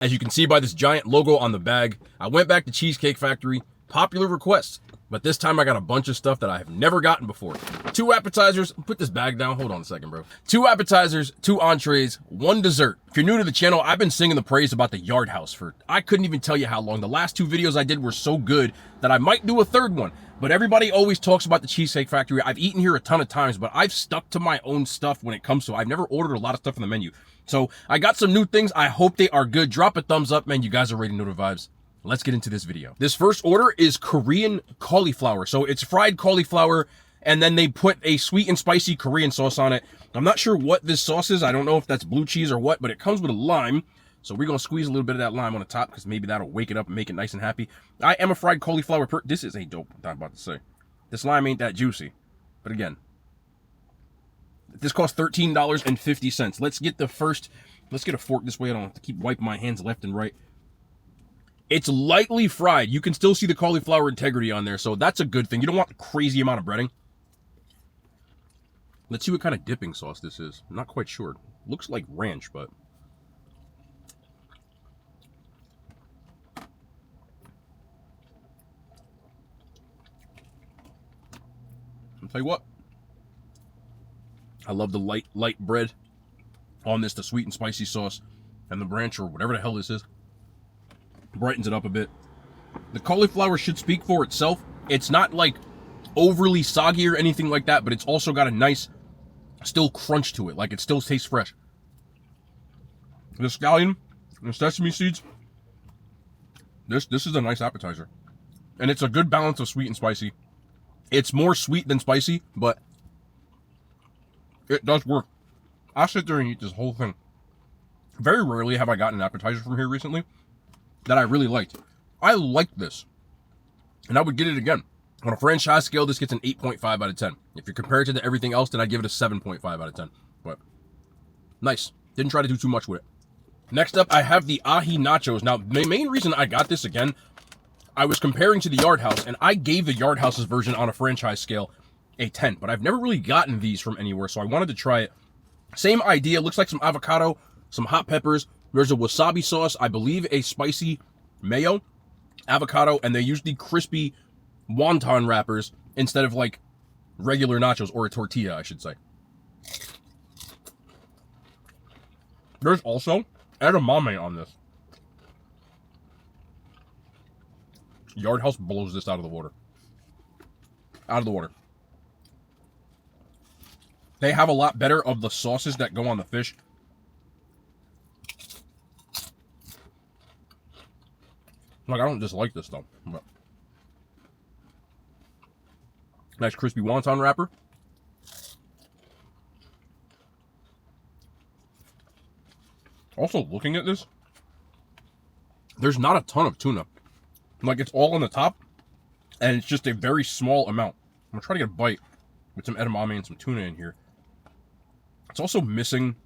As you can see by this giant logo on the bag, I went back to Cheesecake Factory, popular request, but this time I got a bunch of stuff that I have never gotten before. 2 appetizers, put this bag down, hold on a second, bro. 2 appetizers, 2 entrees, 1 dessert. If you're new to the channel, I've been singing the praise about the Yard House for, I couldn't even tell you how long. The last 2 videos I did were so good that I might do a 3rd one. But everybody always talks about the Cheesecake Factory. I've eaten here a ton of times, but I've stuck to my own stuff when it comes to it. I've never ordered a lot of stuff on the menu. So I got some new things. I hope they are good. Drop a thumbs up, man. You guys already know the vibes. Let's get into this video. This first order is Korean cauliflower. So it's fried cauliflower, and then they put a sweet and spicy Korean sauce on it. I'm not sure what this sauce is. I don't know if that's blue cheese or what, but it comes with a lime. So we're going to squeeze a little bit of that lime on the top because maybe that'll wake it up and make it nice and happy. I am a fried cauliflower This is a dope, I'm about to say. This lime ain't that juicy. But again, this costs $13.50. Let's get a fork this way. I don't have to keep wiping my hands left and right. It's lightly fried. You can still see the cauliflower integrity on there, so that's a good thing. You don't want a crazy amount of breading. Let's see what kind of dipping sauce this is. I'm not quite sure. Looks like ranch, but... I'll tell you what. I love the light bread on this, the sweet and spicy sauce, and the ranch or whatever the hell this is. Brightens it up a bit. The cauliflower should speak for itself. It's not like overly soggy or anything like that, but it's also got a nice still crunch to it. Like it still tastes fresh. The scallion, the sesame seeds. This is a nice appetizer. And it's a good balance of sweet and spicy. It's more sweet than spicy, but it does work. I'll sit there and eat this whole thing. Very rarely have I gotten an appetizer from here recently that I really liked. I liked this, and I would get it again. On a franchise scale, this gets an 8.5 out of 10. If you compare it to everything else, then I give it a 7.5 out of 10. But nice. Didn't try to do too much with it. Next up, I have the ahi nachos. Now, the main reason I got this again, I was comparing to the Yard House, and I gave the Yard House's version on a franchise scale a 10, but I've never really gotten these from anywhere, so I wanted to try it. Same idea. Looks like some avocado, some hot peppers. There's a wasabi sauce, I believe a spicy mayo, avocado, and they use the crispy wonton wrappers instead of like regular nachos, or a tortilla, I should say. There's also edamame on this. Yard House blows this out of the water. Out of the water. They have a lot better of the sauces that go on the fish. Like, I don't dislike this stuff. But nice crispy wonton wrapper. Also, looking at this, there's not a ton of tuna. Like, it's all on the top, and it's just a very small amount. I'm going to try to get a bite with some edamame and some tuna in here. It's also missing,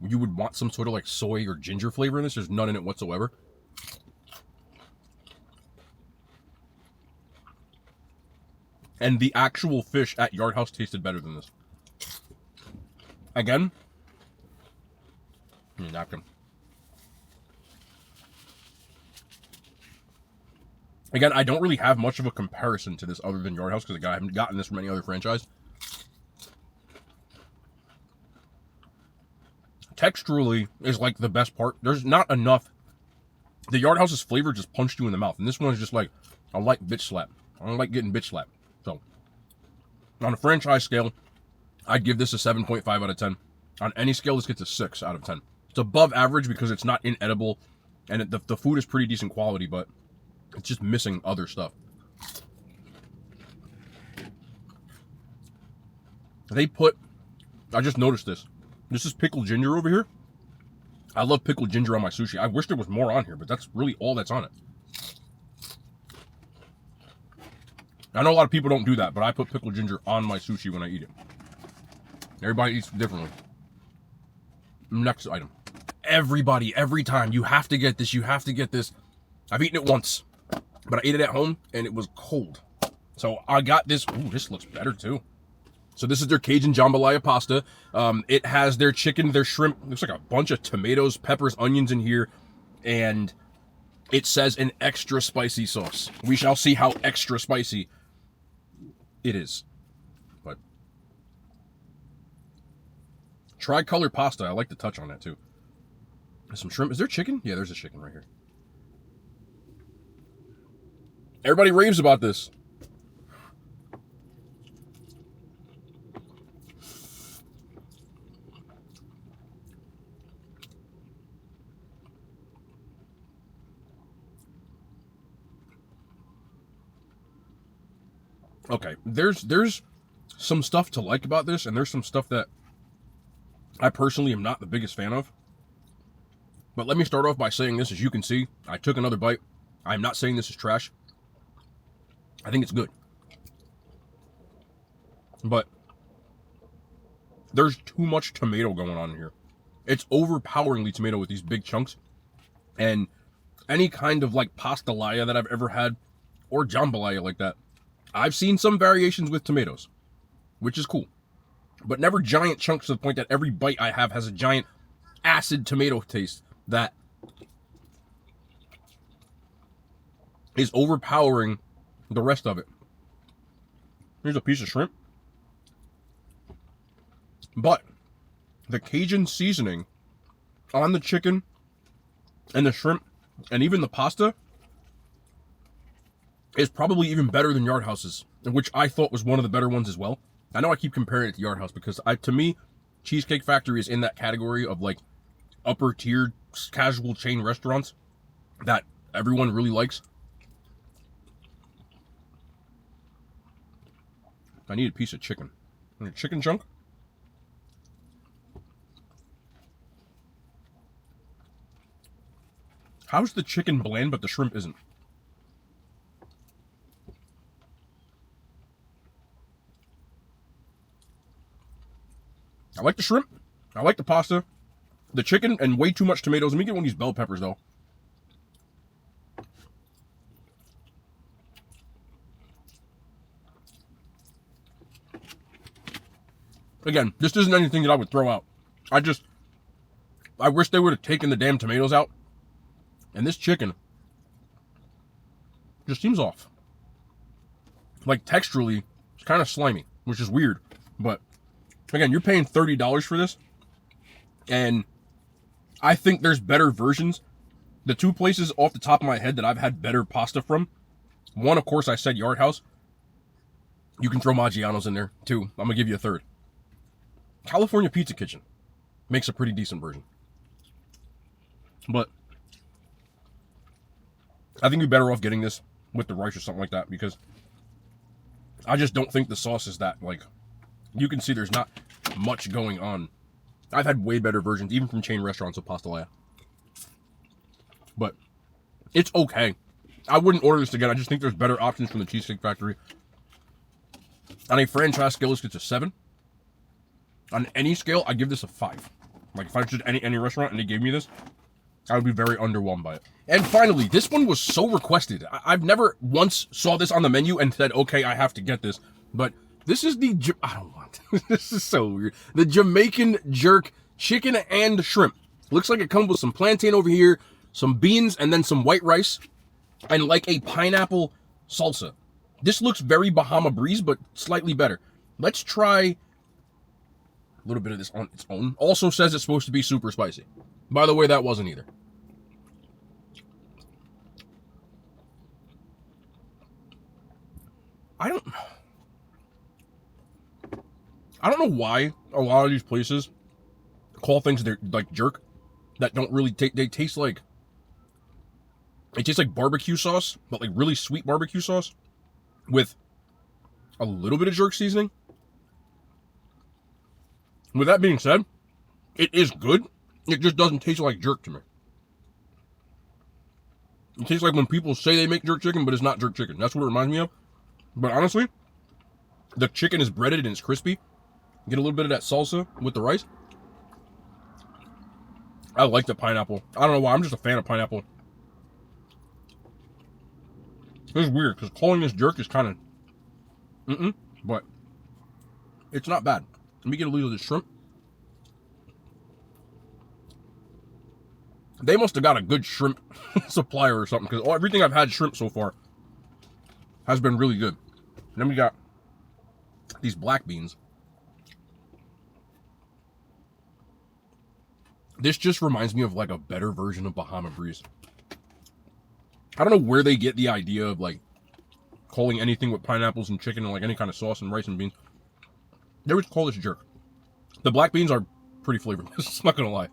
you would want some sort of like soy or ginger flavor in this. There's none in it whatsoever. And the actual fish at Yard House tasted better than this. Again, napkin. Again, I don't really have much of a comparison to this other than Yard House because I haven't gotten this from any other franchise. Texturally is like the best part. There's not enough. The Yard House's flavor just punched you in the mouth, and this one is just like a light bitch slap. I don't like getting bitch slapped. So, on a franchise scale, I'd give this a 7.5 out of 10. On any scale, this gets a 6 out of 10. It's above average because it's not inedible, and the food is pretty decent quality, but it's just missing other stuff. I just noticed this. This is pickled ginger over here. I love pickled ginger on my sushi. I wish there was more on here, but that's really all that's on it. I know a lot of people don't do that, but I put pickled ginger on my sushi when I eat it. Everybody eats differently. Next item. Everybody, every time, you have to get this, you have to get this. I've eaten it once, but I ate it at home, and it was cold. So I got this. Ooh, this looks better, too. So this is their Cajun Jambalaya pasta. It has their chicken, their shrimp. Looks like a bunch of tomatoes, peppers, onions in here. and it says an extra spicy sauce. We shall see how extra spicy it is. But tricolor pasta, I like to touch on that too. There's some shrimp. Is there chicken? Yeah, there's a chicken right here. Everybody raves about this. Okay, there's some stuff to like about this, and there's some stuff that I personally am not the biggest fan of. But let me start off by saying this. As you can see, I took another bite. I'm not saying this is trash. I think it's good. But there's too much tomato going on in here. It's overpoweringly tomato with these big chunks. And any kind of like pastalaya that I've ever had, or jambalaya like that, I've seen some variations with tomatoes, which is cool. But never giant chunks to the point that every bite I have has a giant acid tomato taste that is overpowering the rest of it. Here's a piece of shrimp. But the Cajun seasoning on the chicken and the shrimp and even the pasta is probably even better than Yard House's, which I thought was one of the better ones as well. I know I keep comparing it to Yard House because to me, Cheesecake Factory is in that category of like upper tier casual chain restaurants that everyone really likes. I need a piece of chicken. A chicken chunk. How's the chicken bland but the shrimp isn't? I like the shrimp. I like the pasta. The chicken and way too much tomatoes. Let me get one of these bell peppers though. Again, this isn't anything that I would throw out. I wish they would have taken the damn tomatoes out. And this chicken just seems off. Like texturally, it's kind of slimy, which is weird. But again, you're paying $30 for this. And I think there's better versions. The two places off the top of my head that I've had better pasta from. One, of course, I said Yard House. You can throw Maggiano's in there, too. I'm going to give you a third. California Pizza Kitchen makes a pretty decent version. But I think you're better off getting this with the rice or something like that because I just don't think the sauce is that, like, you can see there's not much going on. I've had way better versions, even from chain restaurants of pastalaya. But it's okay. I wouldn't order this again. I just think there's better options from the Cheesecake Factory. On a franchise scale, this gets a 7. On any scale, I give this a 5. Like, if I was at any restaurant and they gave me this, I would be very underwhelmed by it. And finally, this one was so requested. I've never once saw this on the menu and said, okay, I have to get this. But this is the... I don't want... This is so weird. The Jamaican jerk chicken and shrimp. Looks like it comes with some plantain over here, some beans, and then some white rice, and like a pineapple salsa. This looks very Bahama Breeze, but slightly better. Let's try a little bit of this on its own. Also says it's supposed to be super spicy. By the way, that wasn't either. I don't know why a lot of these places call things they're like jerk that don't really taste. They taste like it tastes like barbecue sauce, but like really sweet barbecue sauce with a little bit of jerk seasoning. With that being said, it is good. It just doesn't taste like jerk to me. It tastes like when people say they make jerk chicken, but it's not jerk chicken. That's what it reminds me of. But honestly, the chicken is breaded and it's crispy. Get a little bit of that salsa with the rice. I like the pineapple. I don't know why. I'm just a fan of pineapple. This is weird because calling this jerk is kind of but it's not bad. Let me get a little of this shrimp. They must have got a good shrimp supplier or something, because everything I've had shrimp so far has been really good. And then we got these black beans. This just reminds me of like a better version of Bahama Breeze. I don't know where they get the idea of like calling anything with pineapples and chicken and like any kind of sauce and rice and beans. They would call this jerk. The black beans are pretty flavorless, not gonna lie.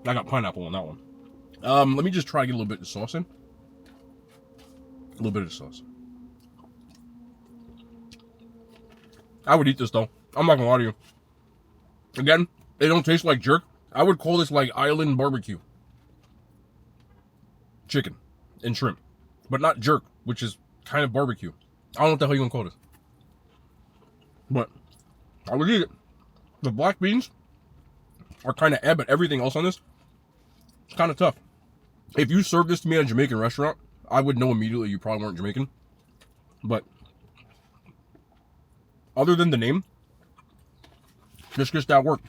I got pineapple on that one. Let me just try to get a little bit of sauce in. A little bit of sauce. I would eat this though. I'm not gonna lie to you. Again, they don't taste like jerk. I would call this like island barbecue. Chicken and shrimp. But not jerk, which is kind of barbecue. I don't know what the hell you're gonna call this. But I would eat it. The black beans are kind of but everything else on this is kind of tough. If you served this to me at a Jamaican restaurant, I would know immediately you probably weren't Jamaican. But other than the name, this gets that work.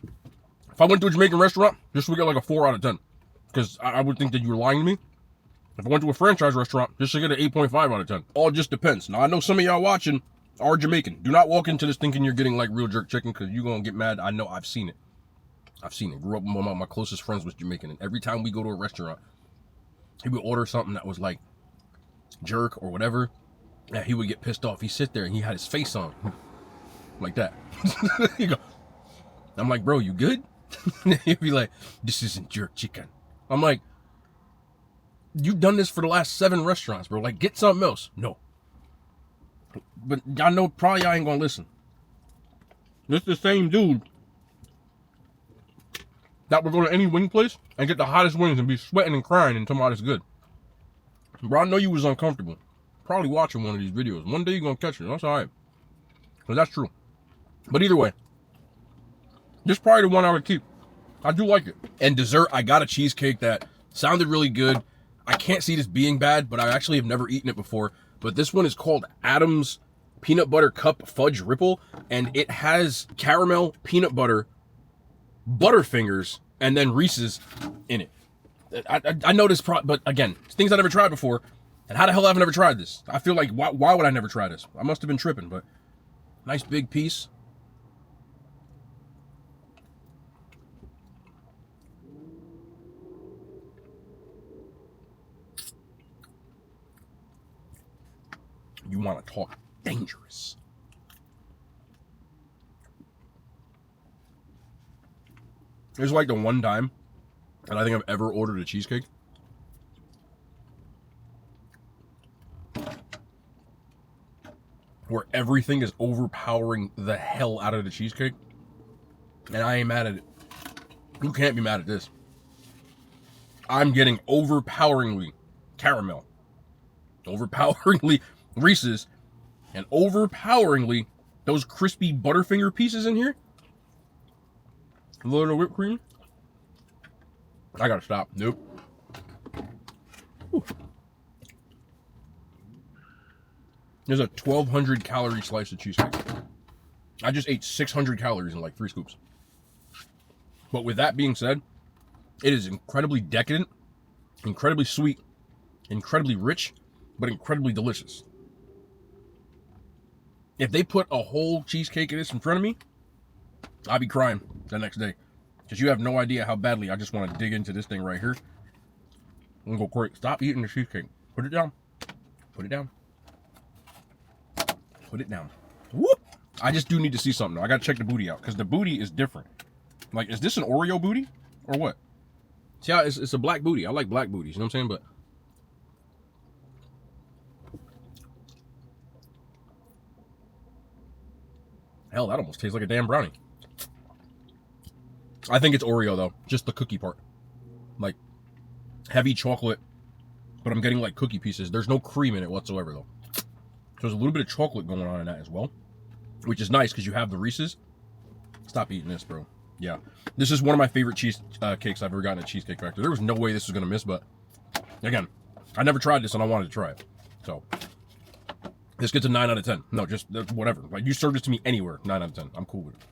If I went to a Jamaican restaurant, this would get like a 4 out of 10. Because I would think that you were lying to me. If I went to a franchise restaurant, this should get an 8.5 out of 10. All just depends. Now, I know some of y'all watching are Jamaican. Do not walk into this thinking you're getting like real jerk chicken, because you're going to get mad. I know. I've seen it. Grew up, one of my closest friends was Jamaican. And every time we go to a restaurant, he would order something that was like jerk or whatever. And he would get pissed off. He'd sit there and he had his face on. Like that. I'm like, bro, you good? He'd be like, this isn't jerk chicken. I'm like, you've done this for the last 7 restaurants, bro. Like, get something else. No. But I know probably I ain't gonna listen. This the same dude that would go to any wing place and get the hottest wings and be sweating and crying and talking about it's good. Bro, I know you was uncomfortable. Probably watching one of these videos. One day you're gonna catch it. That's alright. Because that's true. But either way, this is probably the one I would keep. I do like it. And dessert, I got a cheesecake that sounded really good. I can't see this being bad, but I actually have never eaten it before. But this one is called Adam's Peanut Butter Cup Fudge Ripple. And it has caramel, peanut butter, Butterfingers, and then Reese's in it. I know this, but again, things I never tried before. And how the hell have I never tried this? I feel like, why would I never try this? I must have been tripping, but nice big piece. You want to talk dangerous. There's like the one time that I think I've ever ordered a cheesecake where everything is overpowering the hell out of the cheesecake. And I ain't mad at it. You can't be mad at this. I'm getting overpoweringly caramel, overpoweringly Reese's, and overpoweringly those crispy Butterfinger pieces in here. A little whipped cream. I gotta stop. Nope. Whew. There's a 1,200 calorie slice of cheesecake. I just ate 600 calories in like 3 scoops. But with that being said, it is incredibly decadent, incredibly sweet, incredibly rich, but incredibly delicious. If they put a whole cheesecake of this in front of me, I'd be crying the next day. Because you have no idea how badly I just want to dig into this thing right here. I'm going to go quick. Stop eating the cheesecake. Put it down. Put it down. Put it down. Whoop! I just do need to see something though. I got to check the booty out. Because the booty is different. Like, is this an Oreo booty? Or what? See how it's a black booty. I like black booties. You know what I'm saying? But hell, that almost tastes like a damn brownie. I think it's Oreo though, just the cookie part. Like heavy chocolate, but I'm getting like cookie pieces. There's no cream in it whatsoever though. So there's a little bit of chocolate going on in that as well, which is nice because you have the Reese's. Stop eating this, bro. Yeah, this is one of my favorite cheese cakes I've ever gotten at Cheesecake Factory. There was no way this was gonna miss, but again, I never tried this and I wanted to try it. So this gets a 9 out of 10. No, just whatever. Like, you serve this to me anywhere, 9 out of 10. I'm cool with it.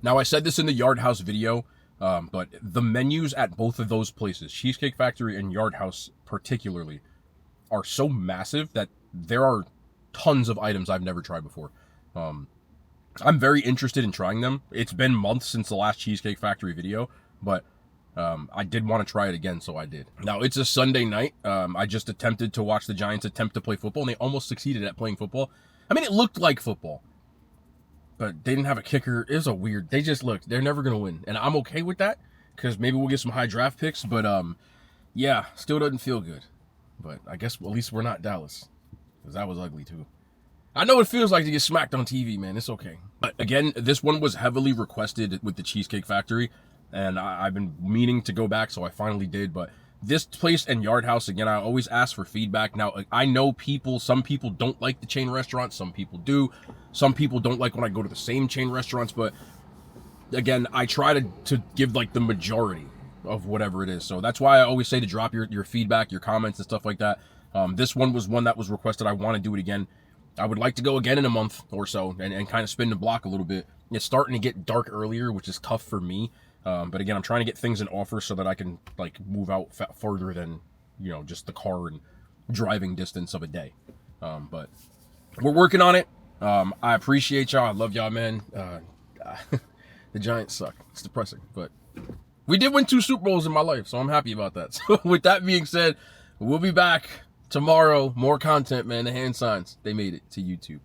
Now, I said this in the Yard House video, But the menus at both of those places, Cheesecake Factory and Yard House particularly, are so massive that there are tons of items I've never tried before. I'm very interested in trying them. It's been months since the last Cheesecake Factory video, but I did want to try it again, so I did. Now, it's a Sunday night. I just attempted to watch the Giants attempt to play football, and they almost succeeded at playing football. I mean, it looked like football, but they didn't have a kicker. It was a weird... They just looked... They're never going to win, and I'm okay with that, because maybe we'll get some high draft picks, but yeah, still doesn't feel good. But I guess at least we're not Dallas, because that was ugly, too. I know it feels like to get smacked on TV, man. It's okay. But again, this one was heavily requested with the Cheesecake Factory, and I've been meaning to go back, so I finally did. But this place and Yard House, again, I always ask for feedback. Now, I know some people don't like the chain restaurants. Some people do. Some people don't like when I go to the same chain restaurants. But again, I try to give like the majority of whatever it is. So that's why I always say to drop your feedback, your comments and stuff like that. This one was one that was requested. I want to do it again. I would like to go again in a month or so and kind of spin the block a little bit. It's starting to get dark earlier, which is tough for me. But again, I'm trying to get things in offer so that I can like move out further than, you know, just the car and driving distance of a day. But we're working on it. I appreciate y'all. I love y'all, man. The Giants suck. It's depressing, but we did win 2 Super Bowls in my life, so I'm happy about that. So with that being said, we'll be back tomorrow. More content, man. The hand signs, they made it to YouTube.